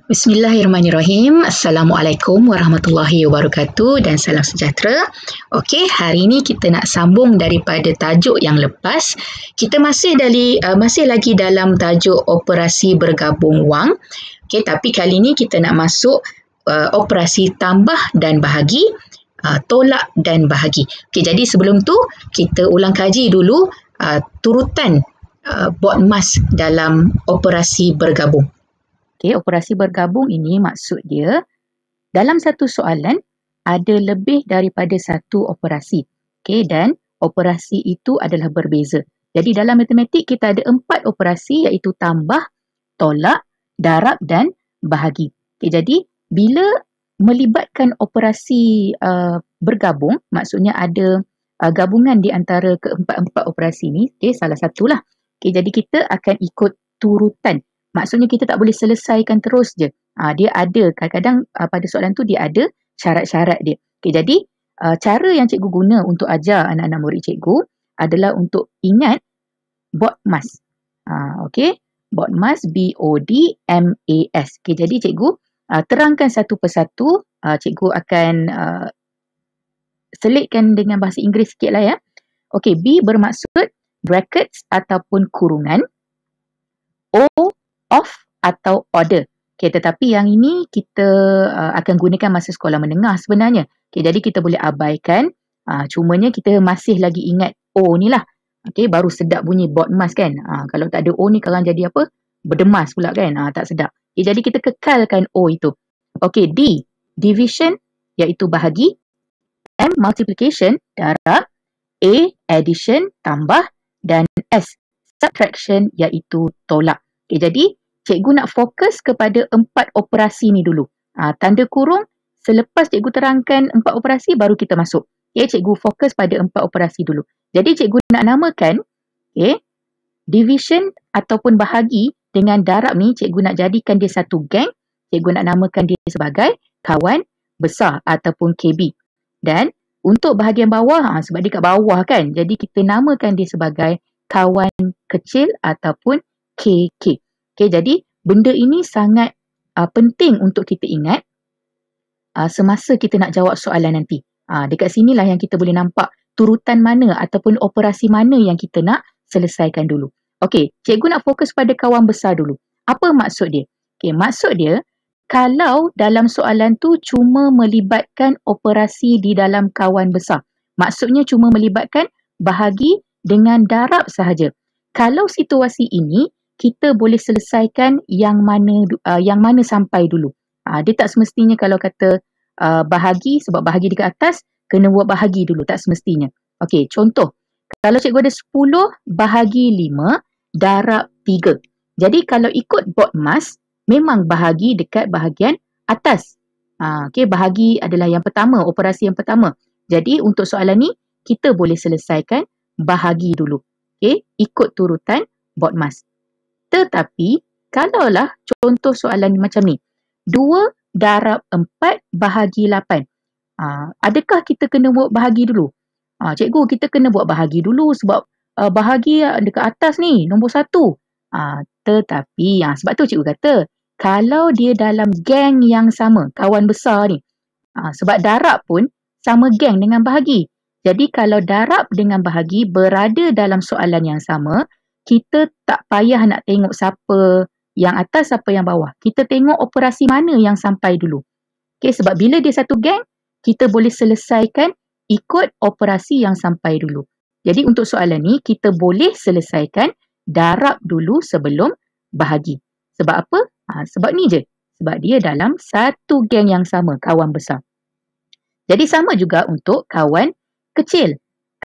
Bismillahirrahmanirrahim. Assalamualaikum warahmatullahi wabarakatuh dan salam sejahtera. Okey, hari ini kita nak sambung daripada tajuk yang lepas. Kita masih lagi dalam tajuk operasi bergabung wang. Okey, tapi kali ini kita nak masuk operasi tambah dan bahagi, tolak dan bahagi. Okey, jadi sebelum tu kita ulang kaji dulu turutan BODMAS dalam operasi bergabung. Okay, operasi bergabung ini maksud dia dalam satu soalan ada lebih daripada satu operasi. Okay, dan operasi itu adalah berbeza. Jadi dalam matematik kita ada 4 operasi iaitu tambah, tolak, darab dan bahagi. Okay, jadi bila melibatkan operasi bergabung, maksudnya ada gabungan di antara keempat-empat operasi ini, okay, salah satulah. Okay, jadi kita akan ikut turutan. Maksudnya kita tak boleh selesaikan terus je. Dia ada, kadang-kadang pada soalan tu dia ada syarat-syarat dia. Okay, jadi cara yang cikgu guna untuk ajar anak-anak murid cikgu adalah untuk ingat BODMAS. Okay, BODMAS, BODMAS. Okay, jadi cikgu terangkan satu persatu. Cikgu akan selitkan dengan bahasa Inggeris sikit lah ya. Okay, B bermaksud brackets ataupun kurungan. O, off atau order. Okay, tetapi yang ini kita akan gunakan masa sekolah menengah sebenarnya. Okay, jadi kita boleh abaikan. Cumanya kita masih lagi ingat O ni lah. Okay, baru sedap bunyi BODMAS kan. Kalau tak ada O ni sekarang jadi apa? Berdemas pula kan. Tak sedap. Okay, jadi kita kekalkan O itu. Okay, D, division iaitu bahagi. M, multiplication, darab. A, addition, tambah. Dan S, subtraction iaitu tolak. Okay, jadi cikgu nak fokus kepada 4 operasi ni dulu. Tanda kurung, selepas cikgu terangkan 4 operasi, baru kita masuk. Okay, cikgu fokus pada 4 operasi dulu. Jadi cikgu nak namakan division ataupun bahagi dengan darab ni, cikgu nak jadikan dia satu geng. Cikgu nak namakan dia sebagai kawan besar ataupun KB. Dan untuk bahagian bawah, sebab dia kat bawah kan, jadi kita namakan dia sebagai kawan kecil ataupun KK. Okay, jadi benda ini sangat penting untuk kita ingat semasa kita nak jawab soalan nanti. Dekat sinilah yang kita boleh nampak turutan mana ataupun operasi mana yang kita nak selesaikan dulu. Okay, cikgu nak fokus pada kawan besar dulu. Apa maksud dia? Okay, maksud dia kalau dalam soalan tu cuma melibatkan operasi di dalam kawan besar. Maksudnya cuma melibatkan bahagi dengan darab sahaja. Kalau situasi ini kita boleh selesaikan yang mana sampai dulu. Dia tak semestinya kalau kata bahagi, sebab bahagi dekat atas, kena buat bahagi dulu. Tak semestinya. Okey, contoh. Kalau cikgu ada 10 bahagi 5 darab 3. Jadi kalau ikut BODMAS, memang bahagi dekat bahagian atas. Okey, bahagi adalah yang pertama, operasi yang pertama. Jadi untuk soalan ni, kita boleh selesaikan bahagi dulu. Okey, ikut turutan BODMAS. Tetapi, kalaulah contoh soalan macam ni. 2 darab 4 bahagi 8. Adakah kita kena buat bahagi dulu? Cikgu, kita kena buat bahagi dulu sebab bahagi dekat atas ni, nombor 1. Tetapi, sebab tu cikgu kata, kalau dia dalam geng yang sama, kawan besar ni. Sebab darab pun sama geng dengan bahagi. Jadi, kalau darab dengan bahagi berada dalam soalan yang sama, kita tak payah nak tengok siapa yang atas, siapa yang bawah. Kita tengok operasi mana yang sampai dulu. Okay, sebab bila dia satu geng, kita boleh selesaikan ikut operasi yang sampai dulu. Jadi untuk soalan ni, kita boleh selesaikan darab dulu sebelum bahagi. Sebab apa? Sebab ni je. Sebab dia dalam satu geng yang sama, kawan besar. Jadi sama juga untuk kawan kecil.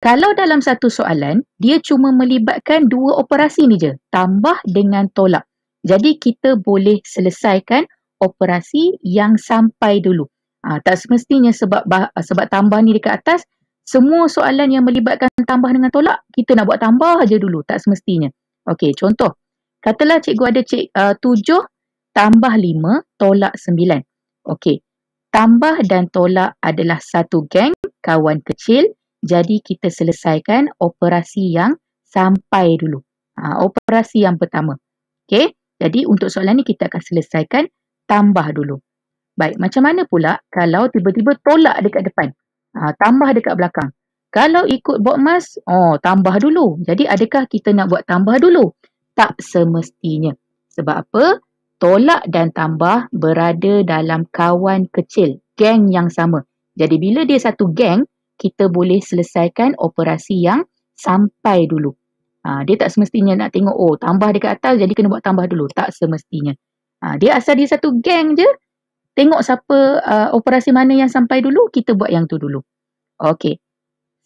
Kalau dalam satu soalan, dia cuma melibatkan 2 operasi ni je, tambah dengan tolak. Jadi kita boleh selesaikan operasi yang sampai dulu. Tak semestinya sebab tambah ni dekat atas, semua soalan yang melibatkan tambah dengan tolak, kita nak buat tambah aja dulu. Tak semestinya. Okey, contoh. Katalah cikgu ada 7 tambah 5 tolak 9. Okey, tambah dan tolak adalah satu geng, kawan kecil. Jadi kita selesaikan operasi yang sampai dulu. Operasi yang pertama. Okey. Jadi untuk soalan ni kita akan selesaikan tambah dulu. Baik, macam mana pula kalau tiba-tiba tolak dekat depan? Tambah dekat belakang. Kalau ikut BODMAS, tambah dulu. Jadi adakah kita nak buat tambah dulu? Tak semestinya. Sebab apa? Tolak dan tambah berada dalam kawan kecil, geng yang sama. Jadi bila dia satu geng, kita boleh selesaikan operasi yang sampai dulu. Dia tak semestinya nak tengok, tambah dekat atas jadi kena buat tambah dulu. Tak semestinya. Dia asal dia satu geng je, tengok siapa operasi mana yang sampai dulu, kita buat yang tu dulu. Okey.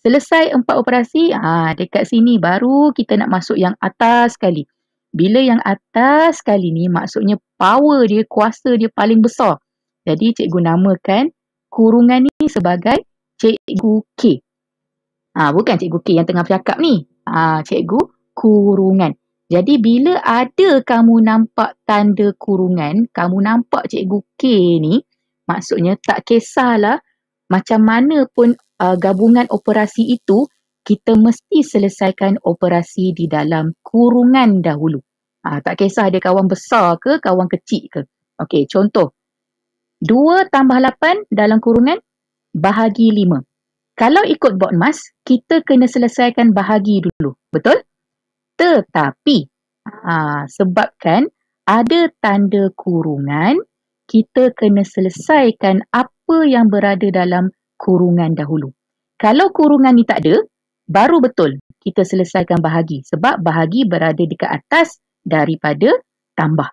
Selesai 4 operasi, dekat sini baru kita nak masuk yang atas sekali. Bila yang atas sekali ni, maksudnya power dia, kuasa dia paling besar. Jadi cikgu namakan kurungan ni sebagai Cikgu K. Bukan Cikgu K yang tengah bercakap ni. Cikgu kurungan. Jadi bila ada kamu nampak tanda kurungan, kamu nampak Cikgu K ni, maksudnya tak kisahlah macam mana pun gabungan operasi itu, kita mesti selesaikan operasi di dalam kurungan dahulu. Tak kisah dia kawan besar ke, kawan kecil ke. Okey, contoh. 2 tambah 8 dalam kurungan, bahagi 5. Kalau ikut BODMAS, kita kena selesaikan bahagi dulu. Betul? Tetapi, sebabkan ada tanda kurungan, kita kena selesaikan apa yang berada dalam kurungan dahulu. Kalau kurungan ni tak ada, baru betul kita selesaikan bahagi. Sebab bahagi berada dekat atas daripada tambah.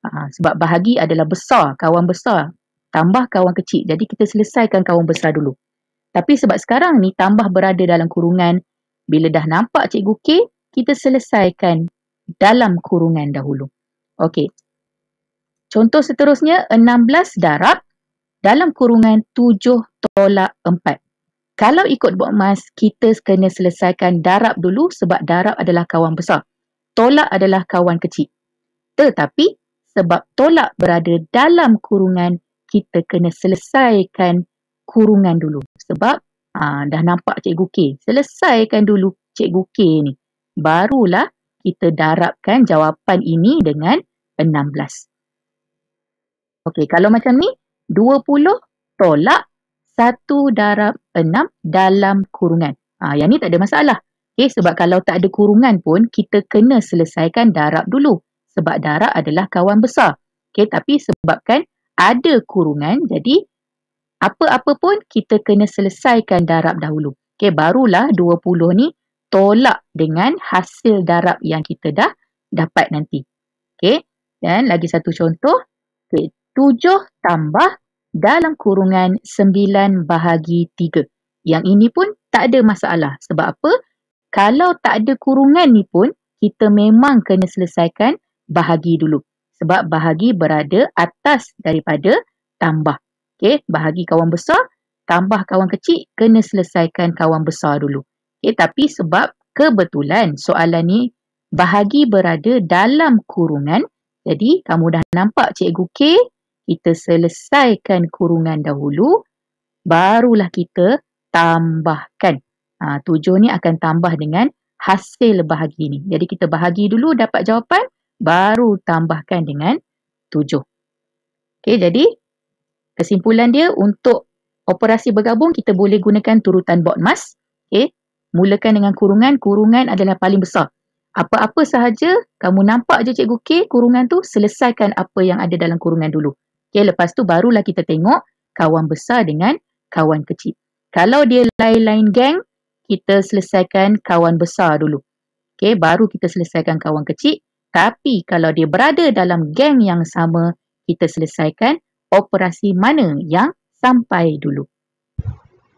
Sebab bahagi adalah besar, kawan besar. Tambah kawan kecil. Jadi kita selesaikan kawan besar dulu. Tapi sebab sekarang ni tambah berada dalam kurungan, bila dah nampak Cikgu K, kita selesaikan dalam kurungan dahulu. Okey. Contoh seterusnya, 16 darab dalam kurungan 7 tolak 4. Kalau ikut BODMAS, kita kena selesaikan darab dulu sebab darab adalah kawan besar. Tolak adalah kawan kecil. Tetapi sebab tolak berada dalam kurungan, kita kena selesaikan kurungan dulu. Sebab dah nampak Cikgu K. Selesaikan dulu Cikgu K ni. Barulah kita darabkan jawapan ini dengan 16. Okey, kalau macam ni, 20 tolak 1 darab 6 dalam kurungan. Yang ni tak ada masalah. Okay, sebab kalau tak ada kurungan pun, kita kena selesaikan darab dulu. Sebab darab adalah kawan besar. Okay, tapi sebabkan ada kurungan, jadi apa-apa pun kita kena selesaikan darab dahulu. Okay, barulah 20 ni tolak dengan hasil darab yang kita dah dapat nanti. Okay, dan lagi satu contoh. Okay, 7 tambah dalam kurungan 9 bahagi 3. Yang ini pun tak ada masalah. Sebab apa? Kalau tak ada kurungan ni pun, kita memang kena selesaikan bahagi dulu. Sebab bahagi berada atas daripada tambah. Okay, bahagi kawan besar, tambah kawan kecil, kena selesaikan kawan besar dulu. Okay, tapi sebab kebetulan soalan ni bahagi berada dalam kurungan, jadi kamu dah nampak Cikgu K, kita selesaikan kurungan dahulu, barulah kita tambahkan. 7 ni akan tambah dengan hasil bahagi ni. Jadi kita bahagi dulu dapat jawapan, baru tambahkan dengan 7. Okey, jadi kesimpulan dia untuk operasi bergabung kita boleh gunakan turutan BODMAS. Okey, mulakan dengan kurungan. Kurungan adalah paling besar. Apa-apa sahaja kamu nampak je Cikgu K kurungan tu, selesaikan apa yang ada dalam kurungan dulu. Okay, lepas tu barulah kita tengok kawan besar dengan kawan kecil. Kalau dia lain-lain geng, kita selesaikan kawan besar dulu. Okay, baru kita selesaikan kawan kecil. Tapi kalau dia berada dalam geng yang sama, kita selesaikan operasi mana yang sampai dulu.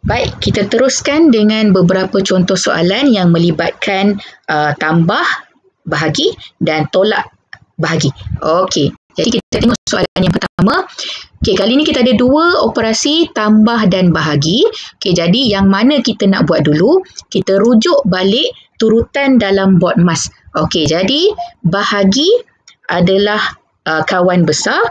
Baik, kita teruskan dengan beberapa contoh soalan yang melibatkan tambah bahagi dan tolak bahagi. Okey. Jadi kita tengok soalan yang pertama. Okey, kali ni kita ada 2 operasi tambah dan bahagi. Okey, jadi yang mana kita nak buat dulu? Kita rujuk balik turutan dalam BODMAS. Okey, jadi bahagi adalah kawan besar,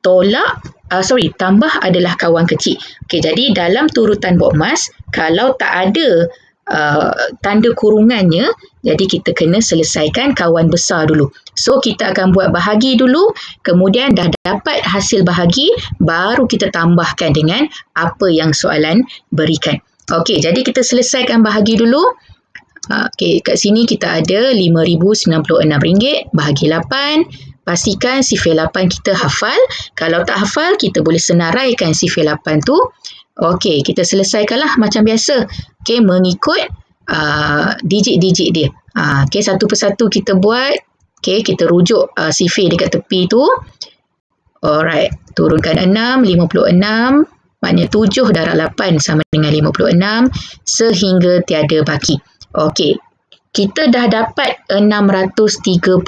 tambah adalah kawan kecil. Okey, jadi dalam turutan BODMAS, kalau tak ada tanda kurungannya, jadi kita kena selesaikan kawan besar dulu. So kita akan buat bahagi dulu, kemudian dah dapat hasil bahagi, baru kita tambahkan dengan apa yang soalan berikan. Okey, jadi kita selesaikan bahagi dulu. Okey, kat sini kita ada RM5,096 bahagi 8. Pastikan sifir 8 kita hafal. Kalau tak hafal, kita boleh senaraikan sifir 8 tu. Okey, kita selesaikanlah macam biasa. Okey, mengikut digit-digit dia. Okey, satu persatu kita buat. Okey, kita rujuk sifir dekat tepi tu. Alright, turunkan 6, 56. Maknanya 7 darab 8 sama dengan 56 sehingga tiada baki. Okey, kita dah dapat 637.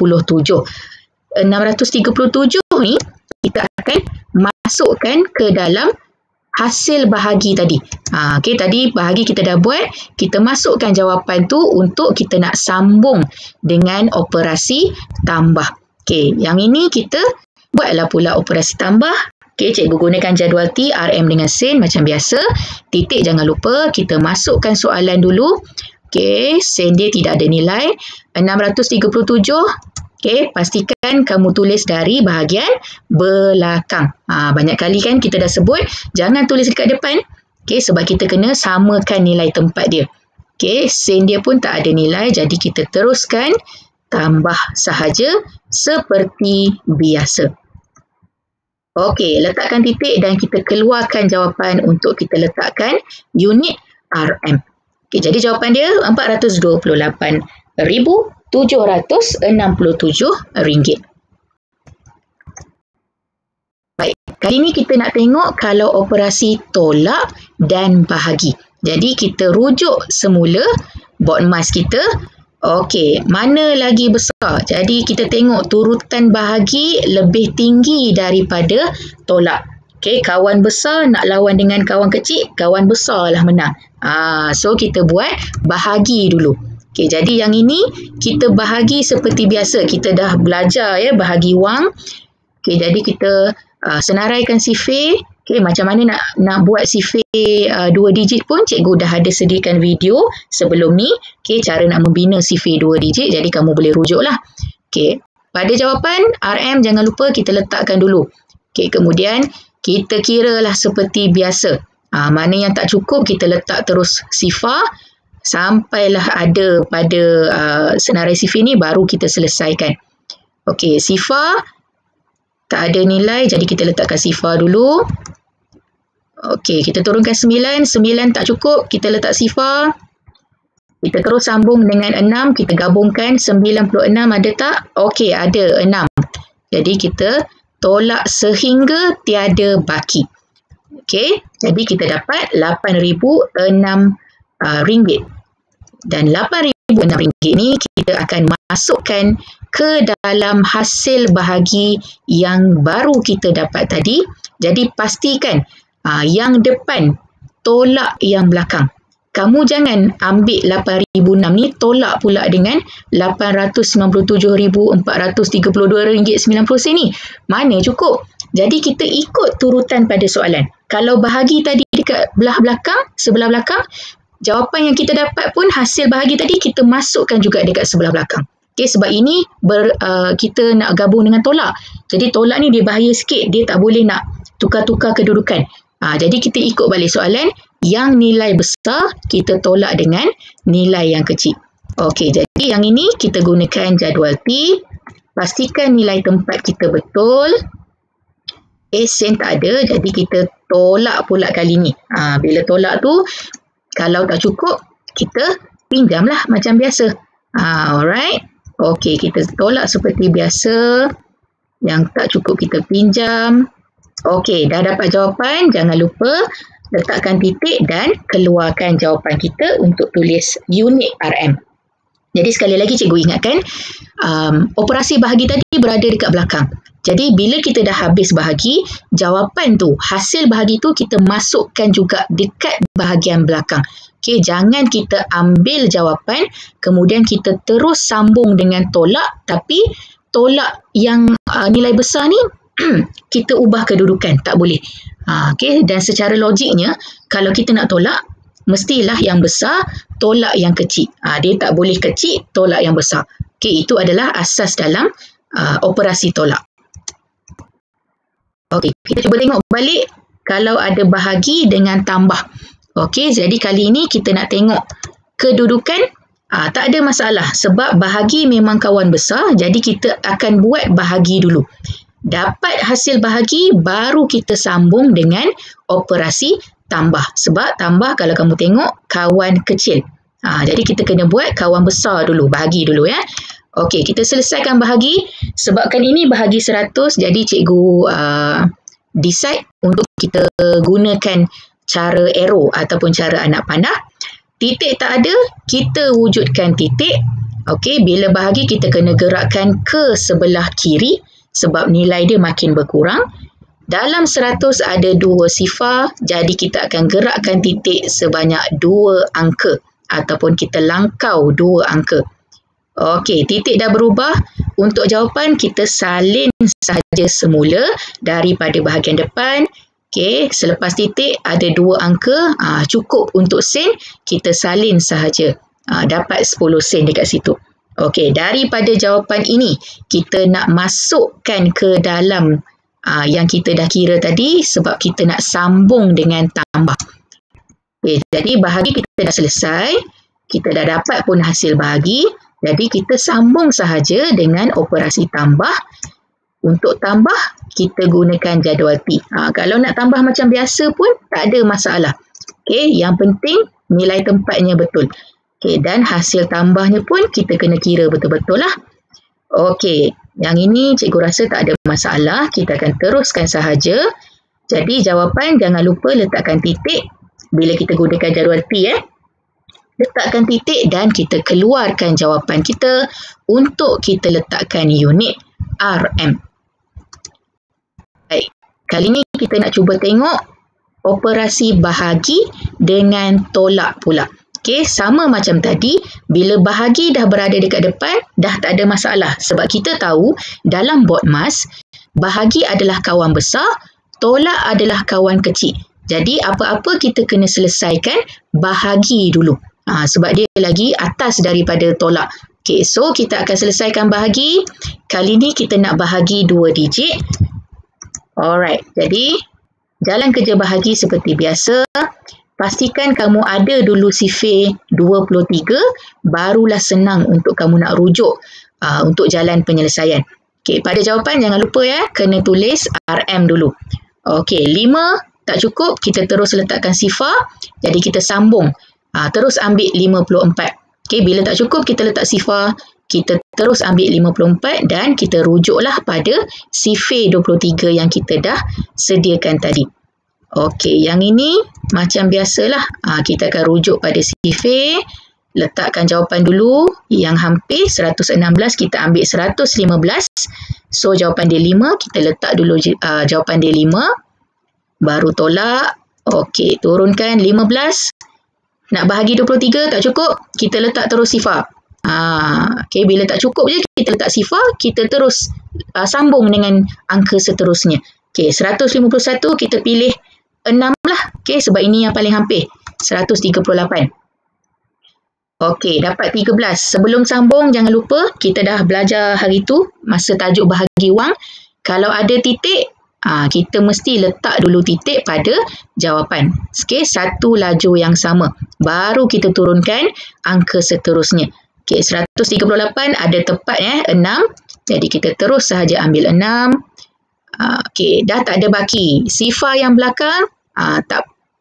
637 ni kita akan masukkan ke dalam hasil bahagi tadi. Okey, tadi bahagi kita dah buat, kita masukkan jawapan tu untuk kita nak sambung dengan operasi tambah. Okey, yang ini kita buatlah pula operasi tambah. Okey, cikgu gunakan jadual T, RM dengan sen macam biasa. Titik jangan lupa, kita masukkan soalan dulu. Okey, sen dia tidak ada nilai. 637. Okey, pastikan kamu tulis dari bahagian belakang. Banyak kali kan kita dah sebut, jangan tulis dekat depan. Okey, sebab kita kena samakan nilai tempat dia. Okey, sen dia pun tak ada nilai, jadi kita teruskan tambah sahaja seperti biasa. Okey, letakkan titik dan kita keluarkan jawapan untuk kita letakkan unit RM. Okey, jadi jawapan dia RM428,767. Baik, kali ini kita nak tengok kalau operasi tolak dan bahagi. Jadi kita rujuk semula board mas kita. Okey, mana lagi besar? Jadi kita tengok turutan bahagi lebih tinggi daripada tolak. Okey, kawan besar nak lawan dengan kawan kecil, kawan besar lah menang. So kita buat bahagi dulu. Okey, jadi yang ini kita bahagi seperti biasa. Kita dah belajar ya bahagi wang. Okey, jadi kita senaraikan sifir. Okey, macam mana nak buat sifir 2 digit pun cikgu dah ada sediakan video sebelum ni. Okey, cara nak membina sifir 2 digit. Jadi kamu boleh rujuklah. Okey, pada jawapan RM jangan lupa kita letakkan dulu. Okey, kemudian kita kiralah seperti biasa. Mana yang tak cukup kita letak terus sifar. Sampailah ada pada senarai sifir ni baru kita selesaikan. Okey, sifar tak ada nilai, jadi kita letakkan sifar dulu. Okey, kita turunkan 9. 9 tak cukup, kita letak sifar. Kita terus sambung dengan 6, kita gabungkan 96 ada tak? Okey, ada 6. Jadi kita tolak sehingga tiada baki. Okey, jadi kita dapat RM8,006. Dan RM8,006 ni kita akan masukkan ke dalam hasil bahagi yang baru kita dapat tadi. Jadi pastikan yang depan tolak yang belakang. Kamu jangan ambil RM8,006 ni tolak pula dengan RM897,432.90 ni. Mana cukup? Jadi kita ikut turutan pada soalan. Kalau bahagi tadi dekat sebelah belakang, jawapan yang kita dapat pun hasil bahagi tadi kita masukkan juga dekat sebelah belakang. Okay, sebab ini kita nak gabung dengan tolak. Jadi tolak ni dia bahaya sikit. Dia tak boleh nak tukar-tukar kedudukan. Jadi kita ikut balik soalan. Yang nilai besar kita tolak dengan nilai yang kecil. Okey, jadi yang ini kita gunakan jadual T. Pastikan nilai tempat kita betul. Sen tak ada, jadi kita tolak pula kali ni. Bila tolak tu, kalau tak cukup, kita pinjamlah macam biasa. Alright. Okey, kita tolak seperti biasa. Yang tak cukup kita pinjam. Okey, dah dapat jawapan. Jangan lupa letakkan titik dan keluarkan jawapan kita untuk tulis unit RM. Jadi sekali lagi cikgu ingatkan, operasi bahagi tadi berada dekat belakang. Jadi bila kita dah habis bahagi, jawapan tu, hasil bahagi tu kita masukkan juga dekat bahagian belakang. Okey, jangan kita ambil jawapan, kemudian kita terus sambung dengan tolak, tapi tolak yang nilai besar ni, kita ubah kedudukan, tak boleh. Okey, dan secara logiknya, kalau kita nak tolak, mestilah yang besar tolak yang kecil. Dia tak boleh kecil tolak yang besar. Okey, itu adalah asas dalam operasi tolak. Okey, kita cuba tengok balik kalau ada bahagi dengan tambah. Okey, jadi kali ini kita nak tengok kedudukan. Tak ada masalah sebab bahagi memang kawan besar, jadi kita akan buat bahagi dulu. Dapat hasil bahagi, baru kita sambung dengan operasi tambah. Sebab tambah kalau kamu tengok kawan kecil. Jadi kita kena buat kawan besar dulu, bahagi dulu ya. Okey, kita selesaikan bahagi. Sebabkan ini bahagi 100, jadi cikgu decide untuk kita gunakan cara arrow ataupun cara anak panah. Titik tak ada, kita wujudkan titik. Okey, bila bahagi kita kena gerakkan ke sebelah kiri sebab nilai dia makin berkurang. Dalam 100 ada 2 sifar, jadi kita akan gerakkan titik sebanyak 2 angka ataupun kita langkau 2 angka. Okey, titik dah berubah. Untuk jawapan kita salin sahaja semula daripada bahagian depan. Okey, selepas titik ada 2 angka, cukup untuk sen, kita salin sahaja. Dapat 10 sen dekat situ. Okey, daripada jawapan ini, kita nak masukkan ke dalam yang kita dah kira tadi sebab kita nak sambung dengan tambah. Okey, jadi bahagi kita dah selesai. Kita dah dapat pun hasil bahagi. Jadi kita sambung sahaja dengan operasi tambah. Untuk tambah, kita gunakan jadual T. Kalau nak tambah macam biasa pun, tak ada masalah. Okey, yang penting nilai tempatnya betul. Okey, dan hasil tambahnya pun kita kena kira betul-betul lah. Okey, yang ini cikgu rasa tak ada masalah. Kita akan teruskan sahaja. Jadi jawapan jangan lupa letakkan titik bila kita gunakan jadual T. Letakkan titik dan kita keluarkan jawapan kita untuk kita letakkan unit RM. Baik, kali ni kita nak cuba tengok operasi bahagi dengan tolak pula. Okey, sama macam tadi, bila bahagi dah berada dekat depan, dah tak ada masalah. Sebab kita tahu dalam BODMAS, bahagi adalah kawan besar, tolak adalah kawan kecil. Jadi apa-apa kita kena selesaikan bahagi dulu. Sebab dia lagi atas daripada tolak. Okey, so kita akan selesaikan bahagi. Kali ni kita nak bahagi 2 digit. Alright, jadi jalan kerja bahagi seperti biasa. Pastikan kamu ada dulu sifir 23, barulah senang untuk kamu nak rujuk untuk jalan penyelesaian. Okey, pada jawapan jangan lupa ya, kena tulis RM dulu. Okey, 5 tak cukup, kita terus letakkan sifar. Jadi kita sambung. Terus ambil 54. Okey, bila tak cukup kita letak sifar, kita terus ambil 54 dan kita rujuklah pada sifir 23 yang kita dah sediakan tadi. Okey, yang ini macam biasalah. Kita akan rujuk pada sifir, letakkan jawapan dulu yang hampir 116, kita ambil 115. So jawapan dia 5, kita letak dulu jawapan dia 5. Baru tolak. Okey, turunkan 15. Nak bahagi 23 tak cukup, kita letak terus sifar. Okey, bila tak cukup je kita letak sifar, kita terus sambung dengan angka seterusnya. Okey, 151 kita pilih 6 lah. Okey, sebab ini yang paling hampir. 138. Okey, dapat 13. Sebelum sambung, jangan lupa kita dah belajar hari tu masa tajuk bahagi wang. Kalau ada titik, kita mesti letak dulu titik pada jawapan. Okey, satu laju yang sama. Baru kita turunkan angka seterusnya. Okey, 138 ada tepat 6. Jadi kita terus sahaja ambil 6. Okey, dah tak ada baki. Sifar yang belakang,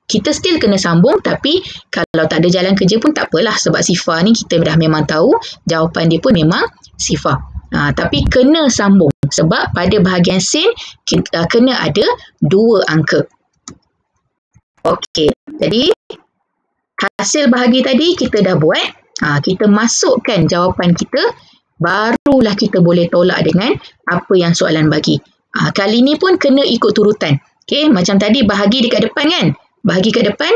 kita still kena sambung, tapi kalau tak ada jalan kerja pun tak apalah sebab sifar ni kita dah memang tahu jawapan dia pun memang sifar. Tapi kena sambung sebab pada bahagian sen kita kena ada 2 angka. Okey, jadi hasil bahagi tadi kita dah buat. Kita masukkan jawapan kita, barulah kita boleh tolak dengan apa yang soalan bagi. Kali ni pun kena ikut turutan. Okey, macam tadi bahagi dekat depan kan? Bahagi kat depan,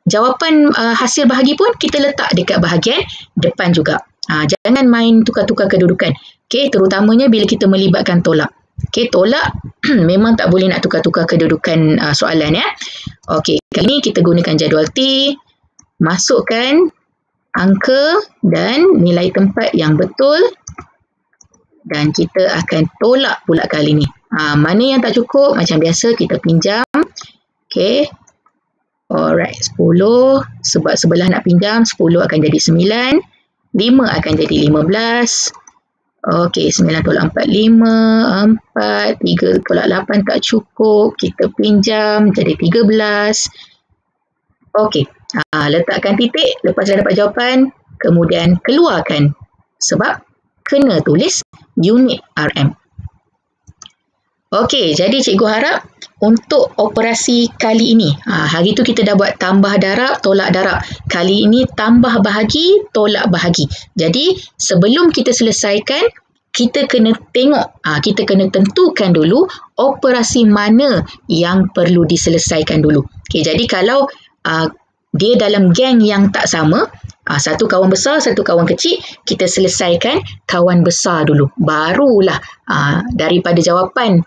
jawapan hasil bahagi pun kita letak dekat bahagian depan juga. Jangan main tukar-tukar kedudukan. Okey, terutamanya bila kita melibatkan tolak. Okey, tolak memang tak boleh nak tukar-tukar kedudukan soalan ya. Okey, kali ni kita gunakan jadual T. masukkan angka dan nilai tempat yang betul dan kita akan tolak pula kali ni. Mana yang tak cukup, macam biasa kita pinjam. Okay. Alright, 10. Sebab sebelah nak pinjam, 10 akan jadi 9. 5 akan jadi 15. Okay, 9 tolak 4, 5. 4, 3 tolak 8 tak cukup. Kita pinjam, jadi 13. Okay, letakkan titik lepas dah dapat jawapan. Kemudian keluarkan. Sebab kena tulis unit RM. Okey, jadi cikgu harap untuk operasi kali ini, hari tu kita dah buat tambah darab, tolak darab. Kali ini tambah bahagi, tolak bahagi. Jadi sebelum kita selesaikan, kita kena tengok, kita kena tentukan dulu operasi mana yang perlu diselesaikan dulu. Okey, jadi kalau dia dalam geng yang tak sama, satu kawan besar, satu kawan kecil, kita selesaikan kawan besar dulu. Barulah daripada jawapan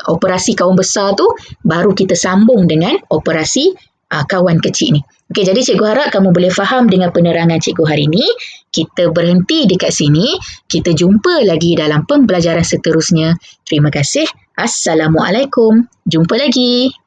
operasi kawan besar tu, baru kita sambung dengan operasi kawan kecil ni. Okey, jadi cikgu harap kamu boleh faham dengan penerangan cikgu hari ini. Kita berhenti dekat sini. Kita jumpa lagi dalam pembelajaran seterusnya. Terima kasih. Assalamualaikum. Jumpa lagi.